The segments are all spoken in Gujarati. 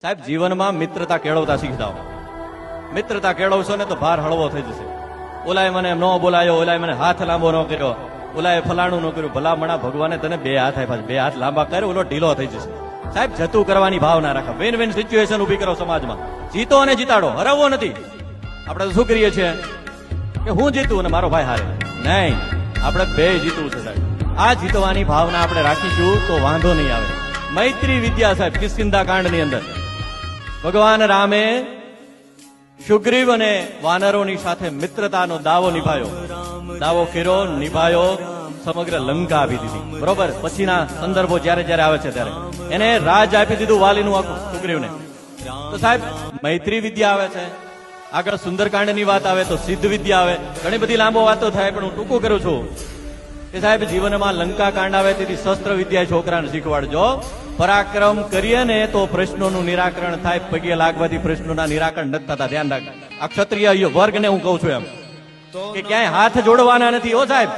સાહેબ જીવનમાં મિત્રતા કેળવતા શીખતા હો. મિત્રતા કેળવશો ને તો ભાર હળવો થઈ જશે. ઓલાએ મને ન બોલાયો, ઓલાએ મને હાથ લાંબો ન કર્યો, ઓલાએ ફલાણું ન કર્યું. ભલામણા ભગવાને તને બે હાથ આપ્યા, બે હાથ લાંબા કરે, ઓલો ઢીલો થઈ જશે. સાહેબ જતું કરવાની ભાવના રાખો. વિન વિન સિચ્યુએશન ઉભી કરો સમાજમાં. જીતો અને જીતાડો, હરાવવો નથી. આપણે તો શું કરીએ છીએ કે હું જીતું અને મારો ભાઈ હારે. નહીં, આપણે બે જીતવું છે સાહેબ. આ જીતવાની ભાવના આપણે રાખીશું તો વાંધો નહીં આવે. મૈત્રી વિદ્યા સાહેબ, કિષ્કિંધા કાંડની અંદર ભગવાન રામે સુગ્રીવ અને વાનરોની સાથે મિત્રતાનો દાવો નિભાયો. દાવો કર્યો, નિભાયો, સમગ્ર લંકા આપી દીધી. બરોબર. પછીના સંદર્ભો જયારે જયારે આવે છે ત્યારે એને રાજ આપી દીધું વાલીનું આખું સુગ્રીવને. તો સાહેબ મૈત્રી વિદ્યા આવે છે. આગળ સુંદરકાંડની વાત આવે તો સિદ્ધ વિદ્યા આવે. ઘણી બધી લાંબો વાતો થાય, પણ હું ટૂંકું કરું છું કે સાહેબ જીવનમાં લંકા કાંડ આવે તેથી શસ્ત્ર વિદ્યા છોકરાને શીખવાડજો. પરાક્રમ કરીએ ને તો પ્રશ્નોનું નિરાકરણ થાય. પગે લાગવાથી પ્રશ્નોના નિરાકરણ નથી થતા. ધ્યાન રાખ. આ ક્ષત્રિય વર્ગને હું કહું છું એમ કે ક્યાંય હાથ જોડવાના નથી હો સાહેબ.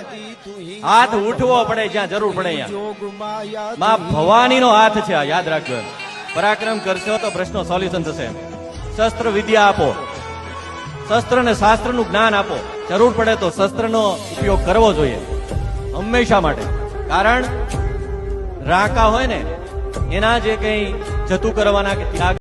હાથ ઉઠવો પડે જ્યાં જરૂર પડે અહીંયા. માં ભવાનીનો હાથ છે, યાદ રાખજો. પરાક્રમ કરશો તો પ્રશ્નો સોલ્યુશન થશે. શસ્ત્ર વિદ્યા આપો, શસ્ત્ર ને શાસ્ત્રનું જ્ઞાન આપો. જરૂર પડે તો શસ્ત્રનો ઉપયોગ કરવો જોઈએ હંમેશા માટે. કારણ રાકા હોય ને એના જે કઈ જતું કરવાના કે ત્યાગ